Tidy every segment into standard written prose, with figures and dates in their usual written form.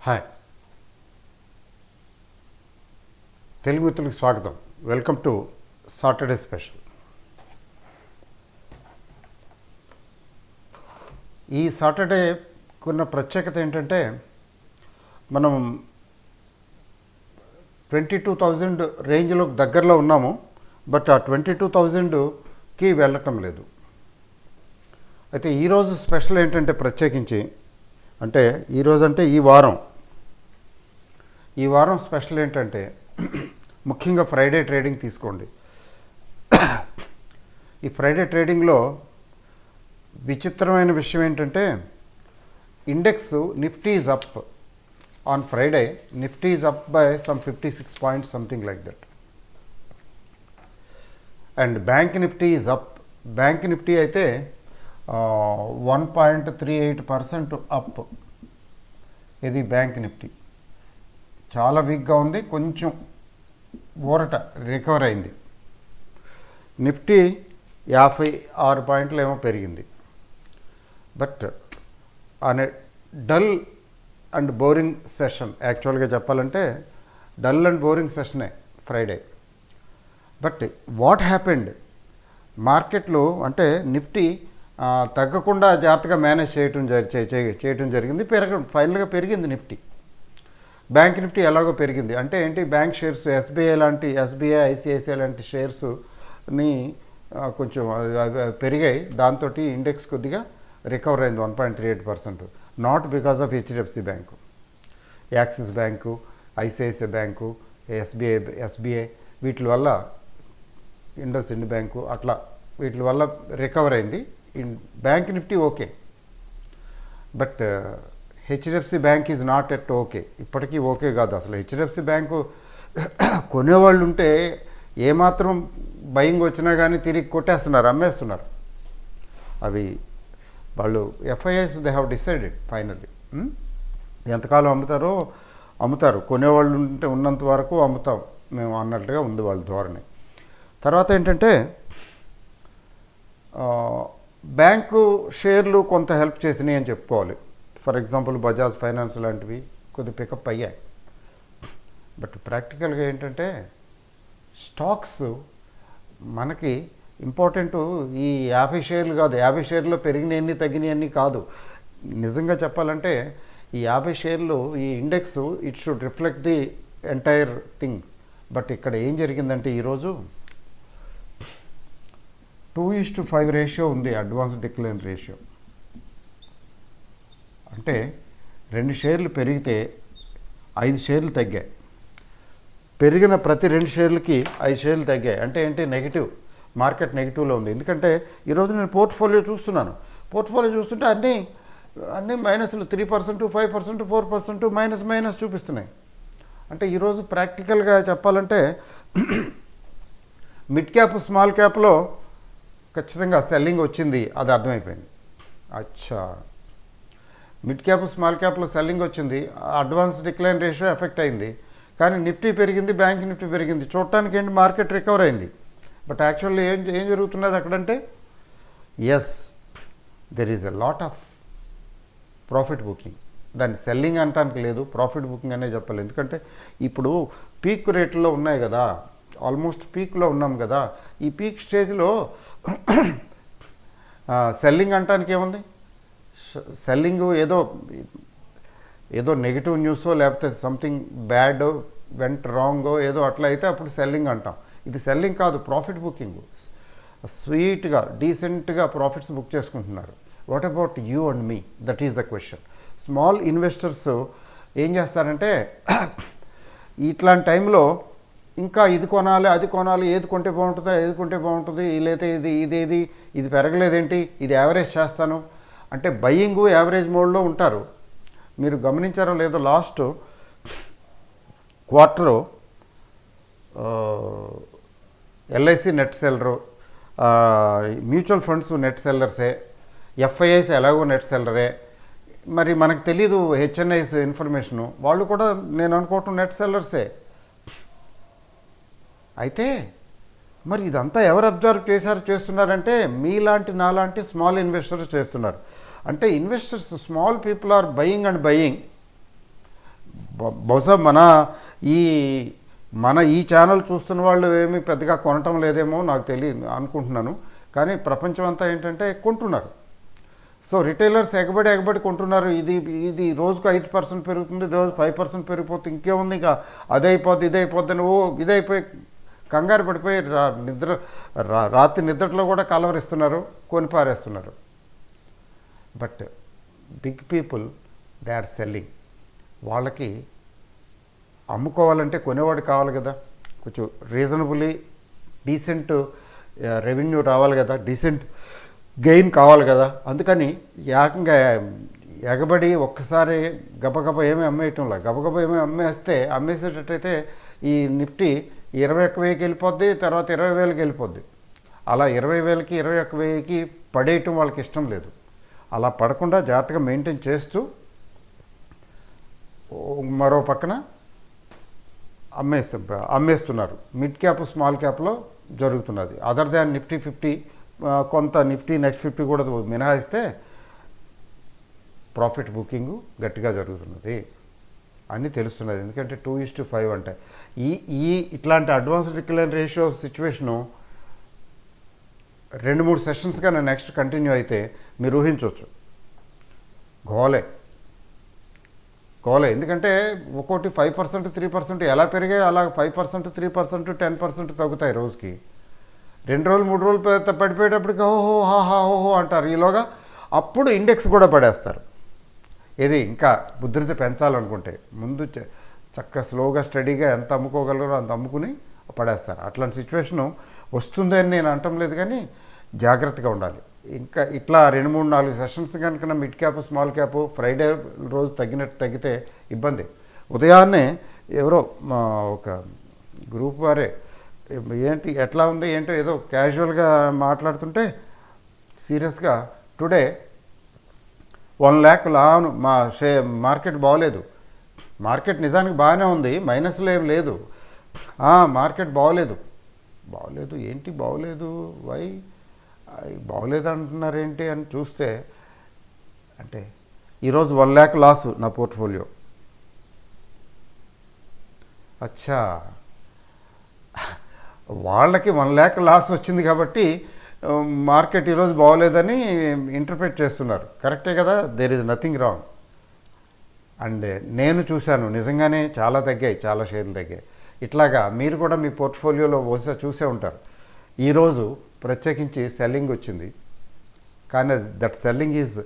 Hi, Telugu మిత్రులకు స్వాగతం. Welcome to Saturday special. ఈ సాటర్డే కొన్న ప్రత్యేకత ఏంటంటే మనం 22,000 రేంజ్లో దగ్గరలో ఉన్నాము. బట్ ఆ 22,000కి వెళ్ళటం లేదు. అయితే ఈరోజు స్పెషల్ ఏంటంటే ప్రత్యేకించి అంటే ఈరోజు అంటే ఈ వారం స్పెషల్ ఏంటంటే ముఖ్యంగా ఫ్రైడే ట్రేడింగ్ తీసుకోండి. ఈ ఫ్రైడే ట్రేడింగ్లో విచిత్రమైన విషయం ఏంటంటే index Nifty is up on Friday. Nifty is up by some 56 points, something like that. And bank Nifty is up. Bank Nifty అయితే 1.38% అప్. ఇది బ్యాంక్ నిఫ్టీ చాలా వీక్గా ఉంది, కొంచెం ఊరట రికవర్ అయింది. నిఫ్టీ 56 పాయింట్లు ఏమో పెరిగింది. బట్ అనే డల్ అండ్ బోరింగ్ సెషన్, యాక్చువల్గా చెప్పాలంటే డల్ అండ్ బోరింగ్ సెషనే ఫ్రైడే. బట్ వాట్ హ్యాపెండ్, మార్కెట్లో అంటే నిఫ్టీ తగ్గకుండా జాగ్రత్తగా మేనేజ్ చేయటం జరిగింది. ఫైనల్గా పెరిగింది నిఫ్టీ. బ్యాంక్ నిఫ్టీ ఎలాగో పెరిగింది. అంటే ఏంటి, బ్యాంక్ షేర్స్ ఎస్బీఐ ఐసిఐసిఐ లాంటి షేర్స్ని కొంచెం పెరిగాయి. దాంతో ఇండెక్స్ కొద్దిగా రికవర్ అయింది 1.38%. Not because of HDFC bank, axis bank, ICICI bank, SBI వీటి వల్ల, ఇండస్ ఇండ్ బ్యాంకు అట్లా వీటి వల్ల రికవర్ అయింది. Bank Nifty okay, but HDFC bank is not at okay. ఇప్పటికీ ఓకే కాదు అసలు. హెచ్డిఎఫ్సి బ్యాంకు కొనేవాళ్ళు ఉంటే ఏమాత్రం బయింగ్ వచ్చినా కానీ తిరిగి కొట్టేస్తున్నారు, అమ్మేస్తున్నారు. అవి వాళ్ళు FIIs they have decided finally ఎంతకాలం అమ్ముతారు. కొనేవాళ్ళు ఉంటే ఉన్నంత వరకు అమ్ముతాం మేము అన్నట్లుగా ఉంది వాళ్ళ ధోరణి. తర్వాత ఏంటంటే బ్యాంకు షేర్లు కొంత హెల్ప్ చేసినాయి అని చెప్పుకోవాలి. ఫర్ ఎగ్జాంపుల్ బజాజ్ ఫైనాన్స్ లాంటివి కొద్ది పికప్ అయ్యాయి. బట్ ప్రాక్టికల్గా ఏంటంటే స్టాక్స్ మనకి ఇంపార్టెంట్. ఈ 50 షేర్లు కాదు, 50 షేర్లో పెరిగినవన్నీ తగ్గినవన్నీ కాదు. నిజంగా చెప్పాలంటే ఈ 50 షేర్లు, ఈ index it should reflect the entire thing. But ఇక్కడ ఏం జరిగిందంటే ఈరోజు 2:5 రేషియో ఉంది, అడ్వాన్స్ డిక్లైన్ రేషియో. అంటే 2 షేర్లు పెరిగితే 5 షేర్లు తగ్గాయి. పెరిగిన ప్రతి 2 షేర్లకి 5 షేర్లు తగ్గాయి. అంటే ఏంటి, నెగిటివ్, మార్కెట్ నెగిటివ్లో ఉంది. ఎందుకంటే ఈరోజు నేను పోర్ట్ఫోలియో చూస్తుంటే అన్నీ మైనస్లు 3%, 5%, 4% మైనస్ చూపిస్తున్నాయి. అంటే ఈరోజు ప్రాక్టికల్గా చెప్పాలంటే మిడ్ క్యాప్ స్మాల్ క్యాప్లో ఖచ్చితంగా సెల్లింగ్ వచ్చింది, అది అర్థమైపోయింది. అచ్చా, మిడ్ క్యాప్ స్మాల్ క్యాప్లో సెల్లింగ్ వచ్చింది, అడ్వాన్స్ డిక్లైన్ రేషియో ఎఫెక్ట్ అయింది. కానీ నిఫ్టీ పెరిగింది, బ్యాంక్ నిఫ్టీ పెరిగింది. చూడటానికి ఏంటి, మార్కెట్ రికవర్ అయింది. బట్ యాక్చువల్లీ ఏం జరుగుతున్నది అక్కడంటే, yes, there is a lot of profit booking. దాన్ని సెల్లింగ్ అనటానికి లేదు, ప్రాఫిట్ బుకింగ్ అనే చెప్పాలి. ఎందుకంటే ఇప్పుడు పీక్ రేట్లో ఉన్నాయి కదా, ఆల్మోస్ట్ పీక్లో ఉన్నాం కదా. ఈ పీక్ స్టేజ్లో సెల్లింగ్ అనటానికి ఏముంది, సెల్లింగ్ ఏదో నెగిటివ్ న్యూసో లేకపోతే సంథింగ్ బ్యాడ్ వెంట్ రాంగో ఏదో అట్లా అయితే అప్పుడు సెల్లింగ్ అంటాం. ఇది సెల్లింగ్ కాదు, ప్రాఫిట్ బుకింగ్. స్వీట్గా డీసెంట్గా ప్రాఫిట్స్ బుక్ చేసుకుంటున్నారు. What about you and me, that is the question. Small investors ఏం చేస్తారంటే ఇట్లాంటి టైంలో ఇంకా ఇది కొనాలి, అది కొనాలి, ఏది కొంటే బాగుంటుంది, లేతే ఇది పెరగలేదేంటి, ఇది యావరేజ్ చేస్తాను అంటే బయ్యింగ్ యావరేజ్ మోడ్లో ఉంటారు. మీరు గమనించారో లేదో, last quarter LIC net seller, mutual funds net సెల్లర్సే, ఎఫ్ఐఐస్ ఎలాగో నెట్ సెల్లరే. మరి మనకు తెలీదు హెచ్ఎన్ఐస్ ఇన్ఫర్మేషను, వాళ్ళు కూడా నేను అనుకోవటం నెట్ సెల్లర్సే. అయితే మరి ఇదంతా ఎవరు అబ్జర్వ్ చేస్తున్నారంటే మీలాంటి నాలాంటి స్మాల్ ఇన్వెస్టర్స్ చేస్తున్నారు. అంటే investors, small people are buying and buying. బహుశా ఈ మన ఈ ఛానల్ చూస్తున్న వాళ్ళు ఏమీ పెద్దగా కొనటం లేదేమో నాకు తెలియదు అనుకుంటున్నాను. కానీ ప్రపంచం అంతా ఏంటంటే కొంటున్నారు. సో రిటైలర్స్ ఎగబడి కొంటున్నారు. ఇది రోజుకు 5% పెరుగుతుంది, రోజు 5% పెరిగిపోతుంది, ఇంకేముంది, ఇంకా అదే అయిపోద్ది ఇదే అయిపోద్ది అని ఇదైపోయి కంగారు పడిపోయి రాత్రి నిద్రలో కూడా కలవరిస్తున్నారు, కొని పారేస్తున్నారు. But big people they are selling. వాళ్ళకి అమ్ముకోవాలంటే కొనేవాడు కావాలి కదా, కొంచెం రీజనబుల్లీ డీసెంట్ రెవెన్యూ రావాలి కదా, డీసెంట్ గెయిన్ కావాలి కదా. అందుకని ఏకంగా ఎగబడి ఒక్కసారి గబగబ ఏమీ అమ్మేయటంలా, గబగబా ఏమీ అమ్మేసేటట్టయితే ఈ నిఫ్టీ 21,000కి వెళ్ళిపోద్ది, తర్వాత 20,000కి వెళ్ళిపోద్ది. అలా 20,000కి 21,000కి పడేయటం వాళ్ళకి ఇష్టం లేదు. అలా పడకుండా జాగ్రత్తగా మెయింటైన్ చేస్తూ మరో పక్కన అమ్మేస్తున్నారు. మిడ్ క్యాప్ స్మాల్ క్యాప్లో జరుగుతున్నది. అదర్ దాన్ నిఫ్టీ 50 కొంత నిఫ్టీ నెక్స్ట్ 50 కూడా మినహాయిస్తే ప్రాఫిట్ బుకింగ్ గట్టిగా జరుగుతున్నది అని తెలుస్తున్నది. ఎందుకంటే 2:5 అంటే ఇట్లాంటి అడ్వాన్స్డ్ డిక్లైన్ రేషియో సిచ్యువేషను 2-3 సెషన్స్గా నెక్స్ట్ కంటిన్యూ అయితే మీరు ఊహించవచ్చు. గోలే. ఎందుకంటే ఒక్కోటి 5% 3% ఎలా పెరిగాయి అలా 5% 3% 10% తగ్గుతాయి రోజుకి. 2 రోజులు 3 రోజులు పడిపోయేటప్పటికి ఓహో హాహా ఓహో అంటారు. ఈలోగా అప్పుడు ఇండెక్స్ కూడా పడేస్తారు. ఇది ఇంకా ఉధృతి పెంచాలనుకుంటే ముందు చక్కగా స్లోగా స్టడీగా ఎంత అమ్ముకోగలరో అంత అమ్ముకుని పడేస్తారు. అట్లాంటి సిచ్యువేషను వస్తుందని నేను అనటం లేదు, కానీ జాగ్రత్తగా ఉండాలి. ఇంకా ఇట్లా 2-3-4 సెషన్స్ కనుక mid cap small cap Friday రోజు తగ్గితే ఇబ్బంది. ఉదయాన్నే ఎవరో ఒక గ్రూప్ వారే ఏంటి ఎట్లా ఉంది ఏంటో ఏదో క్యాజువల్గా మాట్లాడుతుంటే సీరియస్గా టుడే 1 lakh లాను మార్కెట్ బాగోలేదు. మార్కెట్ నిజానికి బాగానే ఉంది, మైనస్లో ఏం లేదు. మార్కెట్ బాగోలేదు ఏంటి బాగోలేదు, వై బాగోలేదు అంటున్నారు ఏంటి అని చూస్తే అంటే ఈరోజు 1 lakh లాస్ నా పోర్ట్ఫోలియో. అచ్చా, వాళ్ళకి 1 lakh లాస్ వచ్చింది కాబట్టి మార్కెట్ ఈరోజు బాగోలేదని ఇంటర్ప్రిట్ చేస్తున్నారు. కరెక్టే కదా, there is nothing wrong. And నేను చూశాను నిజంగానే చాలా తగ్గాయి, చాలా షేర్లు తగ్గాయి. ఇట్లాగా మీరు కూడా మీ పోర్ట్ఫోలియోలో బహుశా చూసే ఉంటారు. ఈరోజు ప్రత్యేకించి సెల్లింగ్ వచ్చింది, కానీ that selling is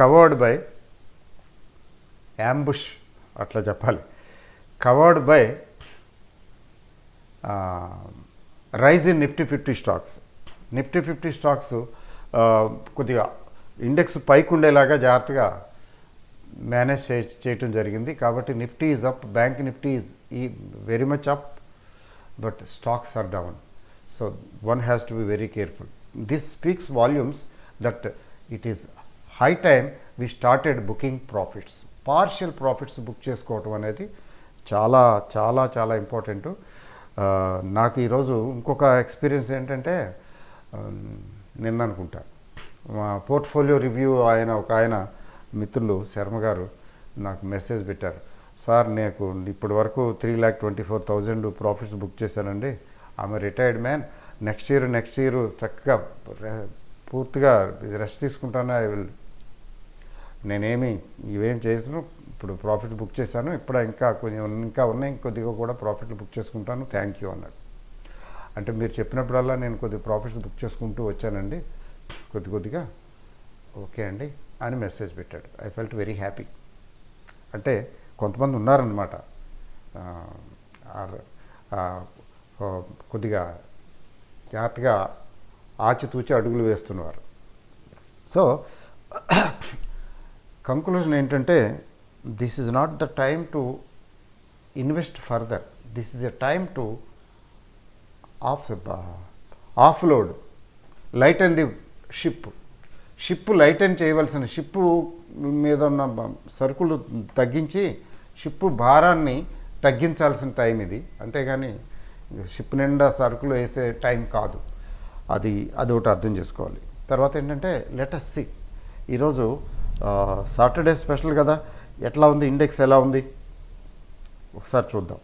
covered by ambush, అట్లా చెప్పాలి, covered by rise in Nifty 50 stocks. Nifty 50 stocks కొద్దిగా ఇండెక్స్ పైకి ఉండేలాగా జాగ్రత్తగా మేనేజ్ చేయటం జరిగింది. కాబట్టి Nifty is up, bank Nifty is very much up, but stocks are down. So one has to be very careful. This speaks volumes that it is high time we started booking profits. Partial profits book చేసుకోవటం అనేది చాలా చాలా చాలా important. నాకు ఈరోజు ఇంకొక experience ఏంటంటే, నిన్న అనుకుంటా మా పోర్ట్ఫోలియో రివ్యూ ఒక ఆయన మిత్రులు శర్మ గారు నాకు మెసేజ్ పెట్టారు. సార్, నాకు ఇప్పటి వరకు 3,24,000 ప్రాఫిట్స్ బుక్ చేశానండి. ఆమె రిటైర్డ్ మ్యాన్. నెక్స్ట్ ఇయర్ చక్కగా పూర్తిగా రెస్ట్ తీసుకుంటాను. నేనేమి ఇవేం చేసాను, ఇప్పుడు ప్రాఫిట్ బుక్ చేశాను, ఇప్పుడు ఇంకా ఉన్నాయి, కొద్దిగా కూడా ప్రాఫిట్లు బుక్ చేసుకుంటాను, థ్యాంక్ యూ అన్నాడు. అంటే మీరు చెప్పినప్పుడల్లా నేను కొద్దిగా ప్రాఫిట్స్ బుక్ చేసుకుంటూ వచ్చానండి, కొద్దిగా ఓకే అండి అని మెసేజ్ పెట్టాడు. I felt very happy. అంటే కొంతమంది ఉన్నారన్నమాట కొద్దిగా జాగ్రత్తగా ఆచితూచి అడుగులు వేస్తున్నారు. సో కంక్లూజన్ ఏంటంటే, this is not the time to invest further. This is a time to off-load, lighten the ship lighten చేయవలసిన, షిప్పు మీద ఉన్న సరుకులు తగ్గించి షిప్పు భారాన్ని తగ్గించాల్సిన టైం ఇది. అంతేగాని షిప్ నిండా సరుకులు వేసే టైం కాదు. అది ఒకటి అర్థం చేసుకోవాలి. తర్వాత ఏంటంటే, లెట్ అస్ సీ. ఈరోజు సాటర్డే స్పెషల్ కదా, ఎట్లా ఉంది ఇండెక్స్, ఎలా ఉంది ఒకసారి చూద్దాం.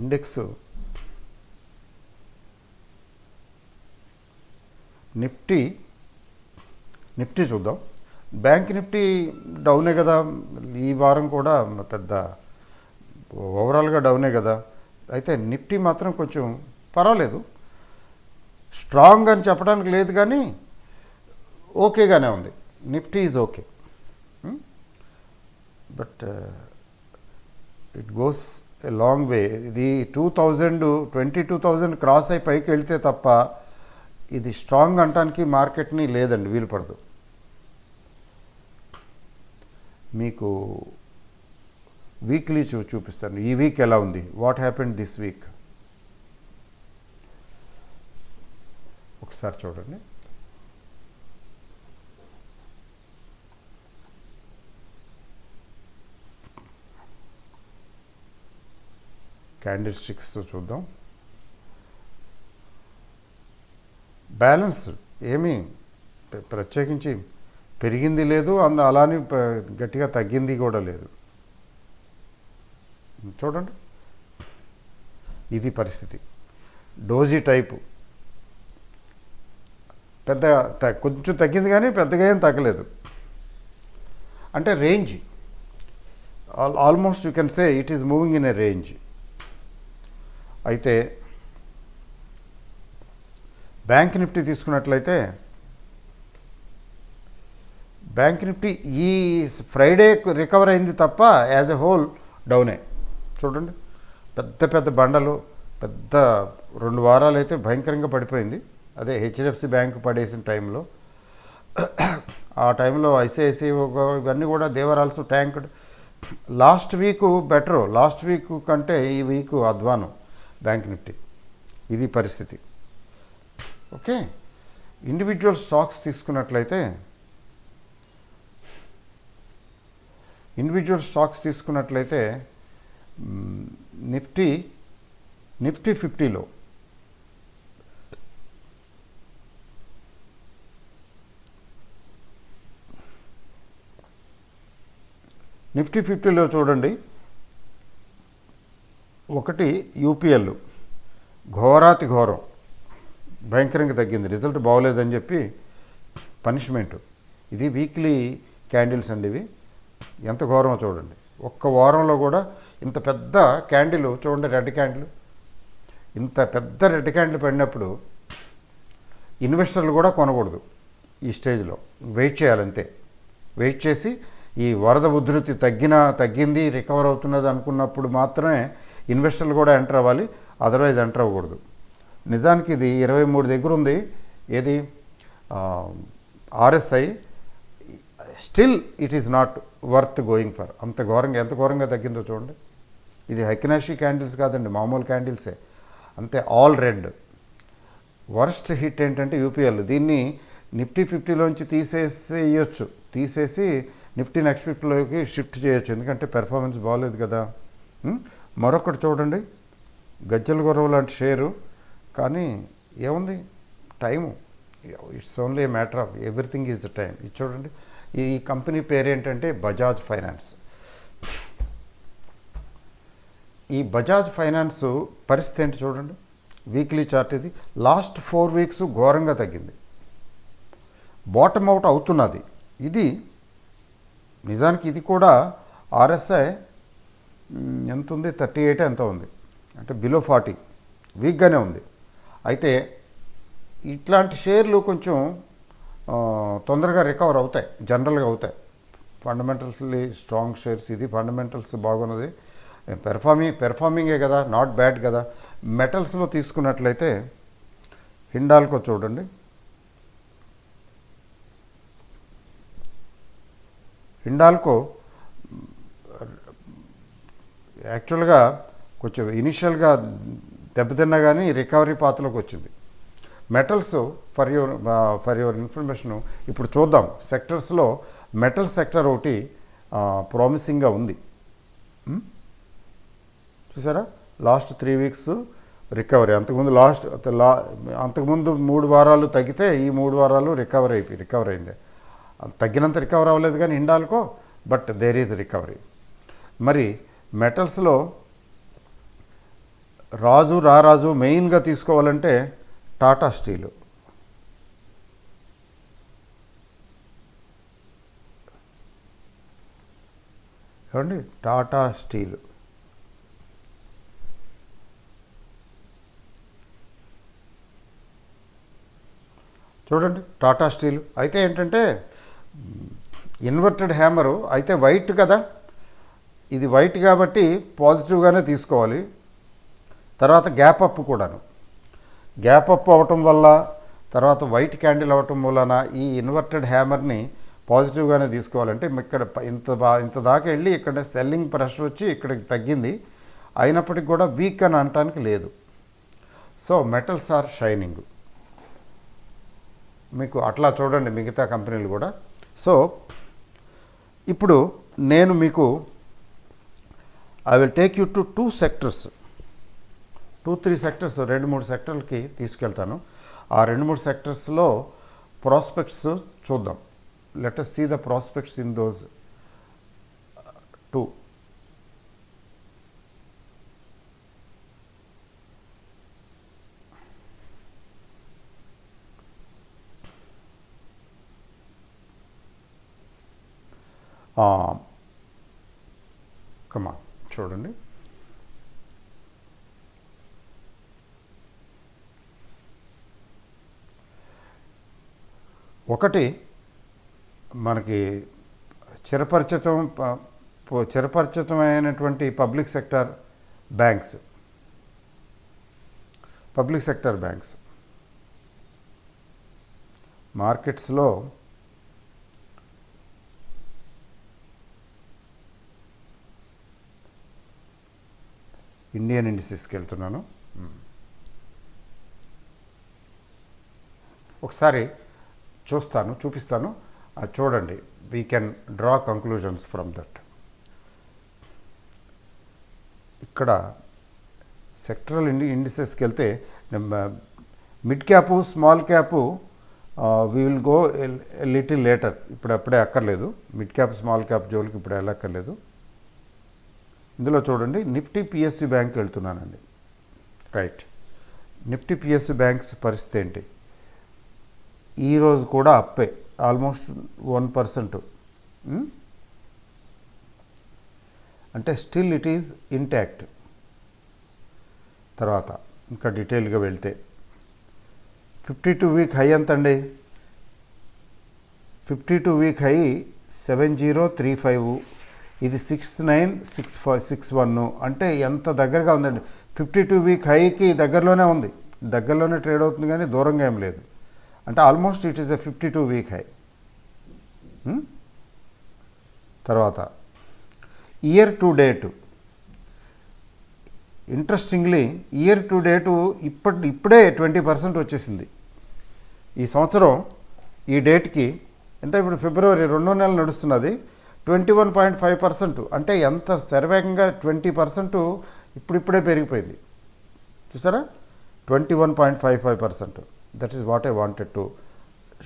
ఇండెక్స్ నిఫ్టీ చూద్దాం. బ్యాంక్ నిఫ్టీ డౌనే కదా, ఈ వారం కూడా పెద్ద ఓవరాల్గా డౌనే కదా. అయితే నిఫ్టీ మాత్రం కొంచెం పర్వాలేదు, స్ట్రాంగ్ అని చెప్పడానికి లేదు కానీ ఓకేగానే ఉంది. Nifty is okay, but it goes a long way. ఇది 22,000 క్రాస్ అయి పైకి వెళ్తే తప్ప ఇది స్ట్రాంగ్ అంటానికి మార్కెట్ని లేదండి, వీలు పడదు. మీకు వీక్లీ చూపిస్తాను, ఈ వీక్ ఎలా ఉంది, వాట్ హ్యాపెండ్ దిస్ వీక్ ఒకసారి చూడండి. క్యాండిల్ స్టిక్స్ చూద్దాం. బ్యాలెన్స్ ఏమీ ప్రత్యేకించి పెరిగింది లేదు, అలానే గట్టిగా తగ్గింది కూడా లేదు. చూడండి, ఇది పరిస్థితి. డోజీ టైపు పెద్ద కొంచెం తగ్గింది కానీ పెద్దగా ఏం తగ్గలేదు. అంటే range almost you can say it is moving in a range. అయితే బ్యాంక్ నిఫ్టీ తీసుకున్నట్లయితే, బ్యాంక్ నిఫ్టీ ఈ ఫ్రైడే రికవర్ అయింది తప్ప యాజ్ ఎ హోల్ డౌనే. చూడండి, పెద్ద బండలు, పెద్ద 2 వారాలు అయితే భయంకరంగా పడిపోయింది. అదే హెచ్డిఎఫ్సి బ్యాంకు పడేసిన టైంలో, ఆ టైంలో ఐసిఐసిఐ ఇవన్నీ కూడా they are also tanked. Last week better, last week కంటే ఈ వీక్ అధ్వానం బ్యాంక్ నిఫ్టీ. ఇది పరిస్థితి. ఓకే, ఇండివిజువల్ స్టాక్స్ తీసుకున్నట్లయితే, నిఫ్టీ 50లో చూడండి, ఒకటి యూపీఎల్ ఘోరాతి ఘోరం, భయంకరంగా తగ్గింది. రిజల్ట్ బాగోలేదని చెప్పి పనిష్మెంట్. ఇది వీక్లీ క్యాండిల్స్ అండి, ఇవి ఎంత ఘోరమో చూడండి. ఒక్క వారంలో కూడా ఇంత పెద్ద క్యాండిల్ చూడండి, రెడ్ క్యాండిల్, ఇంత పెద్ద రెడ్ క్యాండిల్ పడినప్పుడు ఇన్వెస్టర్లు కూడా కొనకూడదు. ఈ స్టేజ్లో వెయిట్ చేయాలంతే. వెయిట్ చేసి ఈ వరద ఉధృతి తగ్గింది, రికవర్ అవుతున్నది అనుకున్నప్పుడు మాత్రమే ఇన్వెస్టర్లు కూడా ఎంటర్ అవ్వాలి, అదర్వైజ్ ఎంటర్ అవ్వకూడదు. నిజానికి ఇది 23 దగ్గర ఉంది. ఏది RSI, still it is not worth going for. అంత ఘోరంగా, ఎంత ఘోరంగా తగ్గిందో చూడండి. ఇది హెకినాషి క్యాండిల్స్ కాదండి, మామూలు క్యాండిల్సే, అంతే ఆల్ రెడ్. వర్స్ట్ హిట్ ఏంటంటే యూపీఎల్. దీన్ని నిఫ్టీ 50లోంచి తీసేసి నిఫ్టీ నెక్స్ట్ 50లోకి షిఫ్ట్ చేయొచ్చు, ఎందుకంటే పెర్ఫార్మెన్స్ బాగోలేదు కదా. మరొకటి చూడండి, గజ్జల గుర్రం లాంటి షేరు, కానీ ఏముంది, time. It's only A matter of everything is the time. ఇది చూడండి, ఈ కంపెనీ పేరేంటంటే బజాజ్ ఫైనాన్స్. ఈ బజాజ్ ఫైనాన్స్ పరిస్థితి ఏంటి చూడండి, వీక్లీ చార్ట్ ఇది. లాస్ట్ 4 వీక్స్ ఘోరంగా తగ్గింది, బాటమ్ అవుట్ అవుతున్నది. ఇది నిజానికి ఇది కూడా ఆర్ఎస్ఐ ఎంత ఉంది, 38 ఎంత ఉంది, అంటే బిలో 40, వీక్గానే ఉంది. అయితే ఇట్లాంటి షేర్లు కొంచెం తొందరగా రికవర్ అవుతాయి, జనరల్గా అవుతాయి. ఫండమెంటల్స్లీ స్ట్రాంగ్ షేర్స్, ఇది ఫండమెంటల్స్ బాగున్నది, పెర్ఫార్మింగే కదా, నాట్ బ్యాడ్ కదా. మెటల్స్లో తీసుకున్నట్లయితే హిండాల్కో చూడండి, హిండాల్కో యాక్చువల్గా కొంచెం ఇనిషియల్గా దెబ్బతిన్నా కానీ రికవరీ పాత్రలోకి వచ్చింది. మెటల్స్ ఫర్ యువర్ ఇన్ఫర్మేషన్ ఇప్పుడు చూద్దాం. సెక్టర్స్లో మెటల్ సెక్టర్ ఒకటి ప్రామిసింగ్గా ఉంది. చూసారా, లాస్ట్ 3 వీక్స్ రికవరీ. అంతకుముందు 3 వారాలు తగ్గితే ఈ 3 వారాలు రికవర్ అయింది. తగ్గినంత రికవర్ అవ్వలేదు కానీ Hindalco, but there is recovery. మరి మెటల్స్లో రారాజు మెయిన్గా తీసుకోవాలంటే టాటా స్టీలు. ఏమండి, టాటా స్టీలు చూడండి. టాటా స్టీల్ అయితే ఏంటంటే ఇన్వర్టెడ్ హ్యామరు అయితే వైట్ కదా, ఇది వైట్ కాబట్టి పాజిటివ్గానే తీసుకోవాలి. తర్వాత గ్యాప్ అప్ కూడాను, గ్యాప్ అప్ అవ్వటం వల్ల, తర్వాత వైట్ క్యాండిల్ అవ్వటం వలన ఈ ఇన్వర్టెడ్ హ్యామర్ని పాజిటివ్గానే తీసుకోవాలంటే ఇక్కడ ఇంత దాకా వెళ్ళి ఇక్కడ సెల్లింగ్ ప్రెషర్ వచ్చి ఇక్కడికి తగ్గింది, అయినప్పటికీ కూడా వీక్ అని అనటానికి లేదు. So metals are shining. మీకు అట్లా చూడండి మిగతా కంపెనీలు కూడా. సో ఇప్పుడు నేను మీకు I will take you to 2 sectors, 2-3 sectors, 2-3 సెక్టర్లకి తీసుకెళ్తాను. ఆ 2-3 సెక్టర్స్లో ప్రాస్పెక్ట్స్ చూద్దాం. Let us see the prospects in those 2. కమా చూడండి, ఒకటి మనకి చిరపరిచితమైనటువంటి పబ్లిక్ సెక్టర్ బ్యాంక్స్. మార్కెట్స్లో ఇండియన్ ఇండిసెస్కి వెళ్తున్నాను. ఒకసారి చూపిస్తాను, చూడండి. We can draw conclusions from that. ఇక్కడ సెక్టరల్ ఇండిసెస్కి వెళ్తే mid cap, small cap we will go little later. అప్పుడే అక్కర్లేదు, మిడ్ క్యాప్ స్మాల్ క్యాప్ జోలికి ఇప్పుడు వెళ్ళక్కర్లేదు. ఇందులో చూడండి, నిఫ్టీ పిఎస్సి బ్యాంక్ వెళ్తున్నానండి. రైట్, నిఫ్టీ పిఎస్సి బ్యాంక్స్ పరిస్థితి ఏంటి? ఈరోజు కూడా అప్పే, ఆల్మోస్ట్ 1%. అంటే స్టిల్ ఇట్ ఈజ్ ఇంటాక్ట్. తర్వాత ఇంకా డీటెయిల్గా వెళ్తే 52 వీక్ హై ఎంత అండి? 52 వీక్ హై 7035, ఇది 6961. అంటే ఎంత దగ్గరగా ఉందండి. 52 వీక్ హైకి దగ్గరలోనే ఉంది, దగ్గరలోనే ట్రేడ్ అవుతుంది కానీ దూరంగా ఏం లేదు. అంటే almost it is a 52 week high. తర్వాత year to date, interestingly year to date ఇప్పుడే 20% వచ్చేసింది ఈ సంవత్సరం. ఈ డేట్కి అంటే ఇప్పుడు ఫిబ్రవరి 2వ నెల నడుస్తున్నది, 21.5%. అంటే ఎంత శరవేగంగా 20% ఇప్పుడిప్పుడే పెరిగిపోయింది చూసారా, 21.55%. That is what I wanted to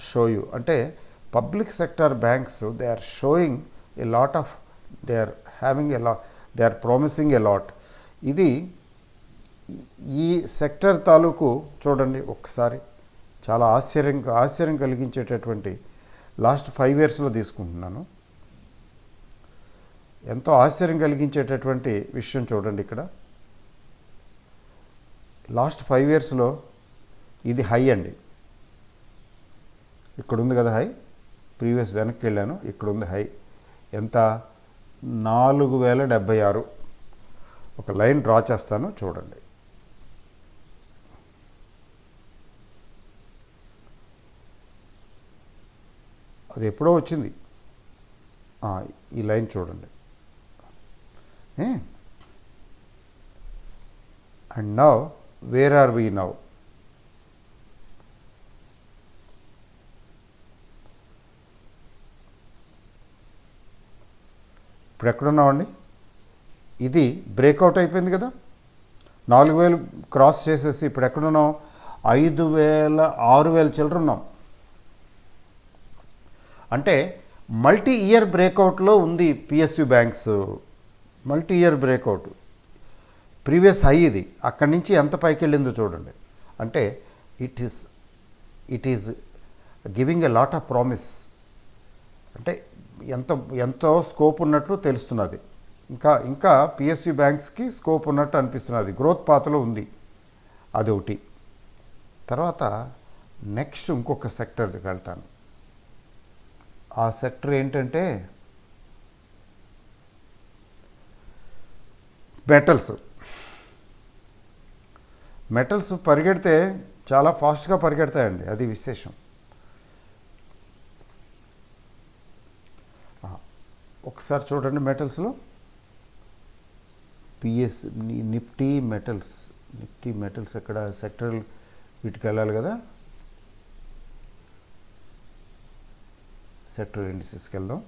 show you. అంటే public sector banks, they are showing a lot of, they are having a lot, they are promising a lot. ఇది ఈ సెక్టర్ తాలూకు చూడండి ఒక్కసారి, చాలా ఆశ్చర్యం కలిగించేటటువంటి లాస్ట్ 5 ఇయర్స్లో తీసుకుంటున్నాను. ఎంతో ఆశ్చర్యం కలిగించేటటువంటి విషయం చూడండి. ఇక్కడ లాస్ట్ 5 ఇయర్స్లో ఇది హై అండి. ఇక్కడ ఉంది కదా హై, ప్రీవియస్ వెనక్కి వెళ్ళాను, ఇక్కడ ఉంది హై ఎంత? 4076. ఒక లైన్ డ్రా చేస్తాను చూడండి. అది ఎప్పుడో వచ్చింది, ఈ లైన్ చూడండి. And now where are we now? ఇప్పుడు ఎక్కడున్నామండి? ఇది బ్రేక్అవుట్ అయిపోయింది కదా, 4000 క్రాస్ చేసేసి ఇప్పుడు ఎక్కడున్నాం, 5000 6000 చిల్లర ఉన్నాం. అంటే మల్టీ ఇయర్ బ్రేక్అవుట్లో ఉంది PSU banks. Multi year breakout, previous high ఇది, అక్కడి నుంచి ఎంత పైకి వెళ్ళిందో చూడండి. అంటే it is giving a lot of promise. అంటే ఎంతో స్కోప్ ఉన్నట్లు తెలుస్తున్నది. ఇంకా పిఎస్యు బ్యాంక్స్కి స్కోప్ ఉన్నట్టు అనిపిస్తున్నది, గ్రోత్ పాత్లో ఉంది. అదొకటి. తర్వాత నెక్స్ట్ ఇంకొక సెక్టర్కి వెళ్తాను. ఆ సెక్టర్ ఏంటంటే మెటల్స్ పరిగెడితే చాలా ఫాస్ట్గా పరిగెడతాయండి, అది విశేషం. ఒకసారి చూడండి మెటల్స్లో నిఫ్టీ మెటల్స్ ఎక్కడ, సెక్టరల్ వీటికి వెళ్ళాలి కదా, సెక్టర్ ఇండిసెస్కి వెళ్దాం.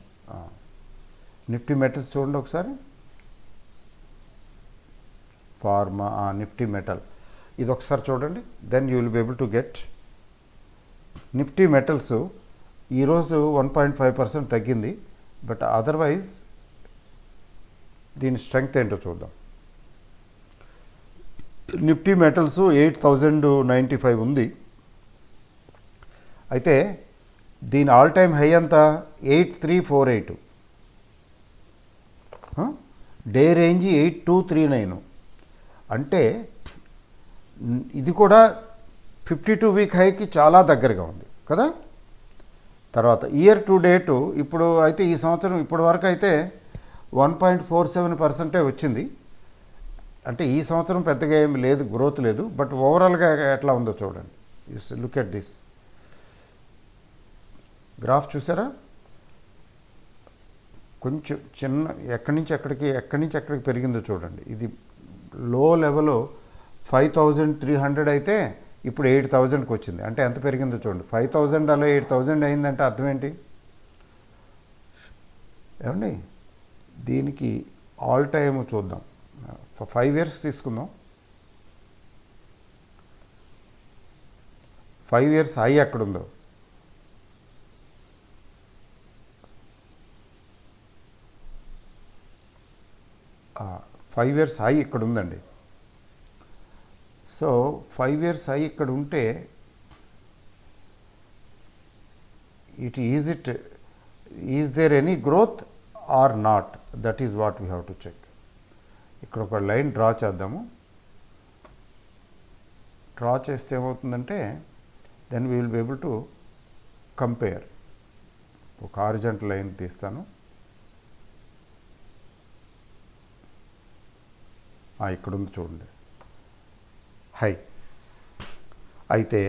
నిఫ్టీ మెటల్స్ చూడండి ఒకసారి, ఫార్మా, నిఫ్టీ మెటల్, ఇది ఒకసారి చూడండి. Then you will be able to get. Nifty metals ఈరోజు 1.5% తగ్గింది, బట్ అదర్వైజ్ దీని స్ట్రెంగ్త్ ఏంటో చూద్దాం. నిఫ్టీ మెటల్స్ 8095 ఉంది. అయితే దీని ఆల్ టైమ్ హై అంతా 8348, డే రేంజ్ 8239. అంటే ఇది కూడా 52 వీక్ హైకి చాలా దగ్గరగా ఉంది కదా. తర్వాత ఇయర్ టు డేటు ఇప్పుడు అయితే ఈ సంవత్సరం ఇప్పటి వరకు అయితే 1.47% వచ్చింది. అంటే ఈ సంవత్సరం పెద్దగా ఏమి లేదు, గ్రోత్ లేదు. బట్ ఓవరాల్గా ఎట్లా ఉందో చూడండి. లుక్ ఎట్ దిస్ గ్రాఫ్, చూసారా? కొంచెం చిన్న ఎక్కడి నుంచి ఎక్కడికి పెరిగిందో చూడండి. ఇది లో లెవెల్ 5300 అయితే ఇప్పుడు 8000కి వచ్చింది. అంటే ఎంత పెరిగిందో చూడండి. 5000 అలా 8000 అయిందంటే అర్థం ఏంటి ఏమండి? దీనికి ఆల్ టైమ్ చూద్దాం, 5 years తీసుకుందాం. 5 years హై ఎక్కడుందో, ఫైవ్ ఇయర్స్ హై ఇక్కడ ఉందండి. సో 5 years హై ఇక్కడ ఉంటే is there any growth or not, that is what we have to check. ఇక్కడ ఒక లైన్ డ్రా చేద్దాము. డ్రా చేస్తే ఏమవుతుందంటే then we will be able to compare. ఒక హారిజాంటల్ లైన్ తీస్తాను. ఇక్కడ ఉంది చూడండి హై. అయితే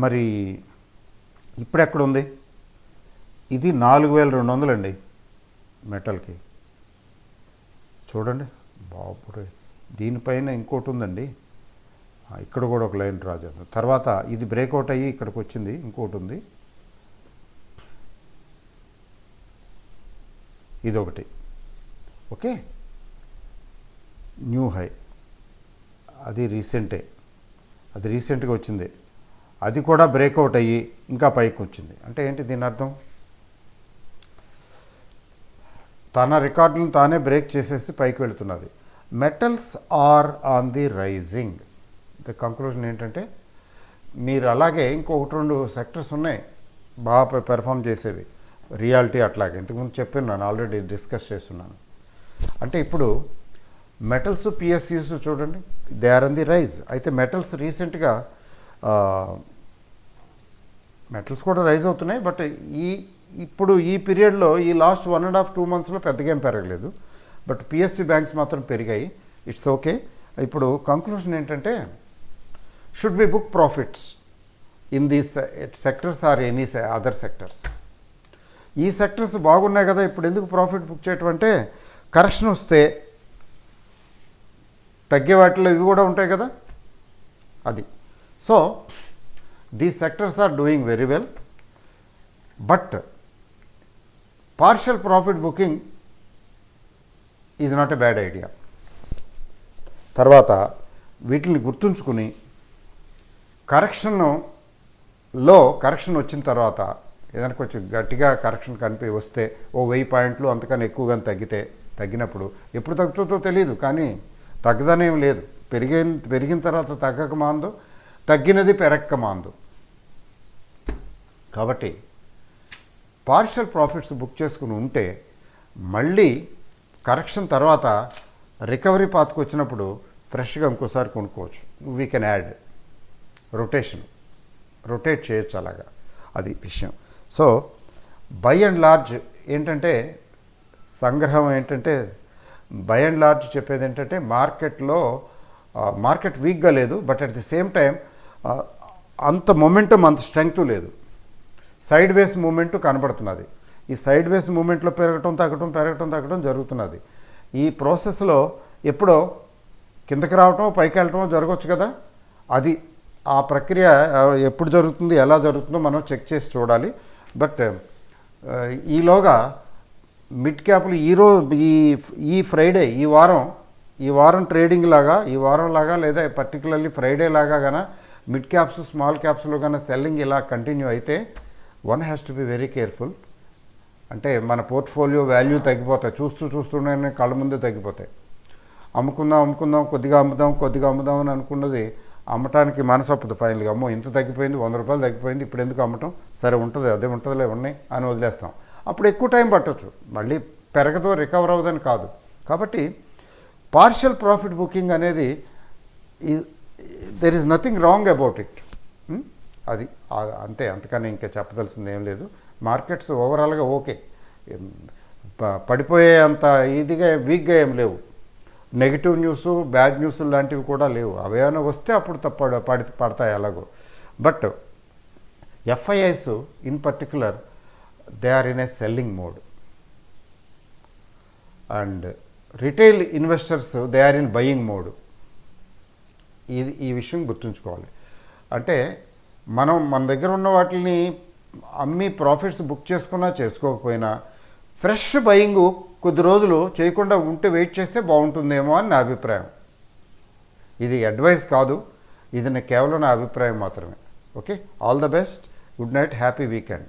మరి ఇప్పుడు ఎక్కడుంది? ఇది 4200 అండి మెటల్కి. చూడండి బాబురే, దీనిపైన ఇంకోటి ఉందండి. ఇక్కడ కూడా ఒక లైన్ డ్రా చేద్దాం. తర్వాత ఇది బ్రేక్అవుట్ అయ్యి ఇక్కడికి వచ్చింది, ఇంకోటి ఉంది, ఇదొకటి. ఓకే, న్యూ హై, అది రీసెంట్గా వచ్చింది. అది కూడా బ్రేక్అవుట్ అయ్యి ఇంకా పైకి వచ్చింది. అంటే ఏంటి దీని అర్థం? తన రికార్డులను తానే బ్రేక్ చేసేసి పైకి వెళుతున్నది. Metals are on the rising. The conclusion ఏంటంటే, మీరు అలాగే ఇంకొకటి 2 సెక్టర్స్ ఉన్నాయి బాగా పెర్ఫామ్ చేసేవి. రియాలిటీ అట్లాగే ఇంతకుముందు చెప్పిన్నాను, ఆల్రెడీ డిస్కస్ చేస్తున్నాను. అంటే ఇప్పుడు మెటల్స్ పిఎస్యూస్ చూడండి, they are on the rise. అయితే మెటల్స్ రీసెంట్గా మెటల్స్ కూడా రైజ్ అవుతున్నాయి. బట్ ఇప్పుడు ఈ పీరియడ్లో ఈ లాస్ట్ 1.5-2 monthsలో పెద్దగా ఏం పెరగలేదు. బట్ పిఎస్యు బ్యాంక్స్ మాత్రం పెరిగాయి. It's okay. ఇప్పుడు కంక్లూషన్ ఏంటంటే, should be book profits in these sectors or any other sectors. ఈ సెక్టర్స్ బాగున్నాయి కదా, ఇప్పుడు ఎందుకు ప్రాఫిట్ బుక్ చేయటం అంటే, కరెక్షన్ వస్తే తగ్గే వాటిలో ఇవి కూడా ఉంటాయి కదా, అది. So these sectors are doing very well. But partial profit booking is not a bad idea. తర్వాత వీటిని గుర్తుంచుకుని కరెక్షన్ వచ్చిన తర్వాత ఏదైనా కొంచెం గట్టిగా కరెక్షన్ వస్తే ఓ 1000 పాయింట్లు అంతకన్నా ఎక్కువగా తగ్గినప్పుడు ఎప్పుడు తగ్గుతుందో తెలియదు, కానీ తగ్గదనేం లేదు. పెరిగిన తర్వాత తగ్గక మాందు, తగ్గినది పెరక్క మాందు. కాబట్టి పార్షియల్ ప్రాఫిట్స్ బుక్ చేసుకుని ఉంటే మళ్ళీ కరెక్షన్ తర్వాత రికవరీ పాత్కి వచ్చినప్పుడు ఫ్రెష్గా ఇంకోసారి కొనుక్కోవచ్చు. వీ కెన్ యాడ్ రొటేట్ చేయొచ్చు అలాగా, అది విషయం. సో బై అండ్ లార్జ్ ఏంటంటే సంగ్రహం ఏంటంటే, బై అండ్ లార్జ్ చెప్పేది ఏంటంటే మార్కెట్ వీక్గా లేదు, but at the same time అంత మొమెంటం, అంత స్ట్రెంగ్త్ లేదు. సైడ్ వేస్ మూమెంట్ కనబడుతున్నది. ఈ సైడ్ వేస్ మూమెంట్లో పెరగటం తగ్గటం జరుగుతున్నది. ఈ ప్రాసెస్లో ఎప్పుడో కిందకి రావటం పైకి వెళ్ళటం జరగవచ్చు కదా, అది ఆ ప్రక్రియ ఎప్పుడు జరుగుతుంది, ఎలా జరుగుతుందో మనం చెక్ చేసి చూడాలి. బట్ ఈలోగా మిడ్ క్యాప్లు ఈ ఫ్రైడే ఈ వారం ట్రేడింగ్ లాగా, ఈ వారం లాగా లేదా పర్టికులర్లీ ఫ్రైడే లాగా గాన మిడ్ క్యాప్స్ స్మాల్ క్యాప్స్లో కానీ సెల్లింగ్ ఇలా కంటిన్యూ అయితే one has to be very careful. అంటే మన పోర్ట్ఫోలియో వాల్యూ తగ్గిపోతాయి, చూస్తూనే కళ్ళ ముందే తగ్గిపోతాయి. అమ్ముకుందాం కొద్దిగా అమ్ముదాం అని అనుకున్నది అమ్మటానికి మనసు ఒప్పదు. ఫైనల్గా అమ్మో ఇంత తగ్గిపోయింది, 100 రూపాయలు తగ్గిపోయింది, ఇప్పుడు ఎందుకు అమ్మటం, సరే అదే ఉంటుందిలే ఉన్నాయి అని వదిలేస్తాం. అప్పుడు ఎక్కువ టైం పట్టవచ్చు, మళ్ళీ పెరగదో రికవర్ అవ్వదని కాదు. కాబట్టి పార్షియల్ ప్రాఫిట్ బుకింగ్ అనేది there is nothing wrong about it. అది అంతే, అంతకని ఇంకా చెప్పదలసింది ఏం లేదు. మార్కెట్స్ ఓవరాల్గా ఓకే, పడిపోయే అంత వీక్గా ఏం లేవు. నెగిటివ్ న్యూస్, బ్యాడ్ న్యూస్ లాంటివి కూడా లేవు. అవేమైనా వస్తే అప్పుడు పడతాయి అలాగో. But FIIs in particular they are in a selling mode, and retail investors they are in buying mode. ఈ విషయం గుర్తుంచుకోవాలి. అంటే మన దగ్గర ఉన్న వాటిని అమ్మి ప్రాఫిట్స్ బుక్ చేసుకున్నా చేసుకోకపోయినా ఫ్రెష్ బయింగ్ కొద్ది రోజులు చేయకుండా ఉంటే వెయిట్ చేస్తే బాగుంటుందేమో అని నా అభిప్రాయం. ఇది అడ్వైస్ కాదు, ఇది కేవలం నా అభిప్రాయం మాత్రమే. Okay, all the best, good night, happy weekend.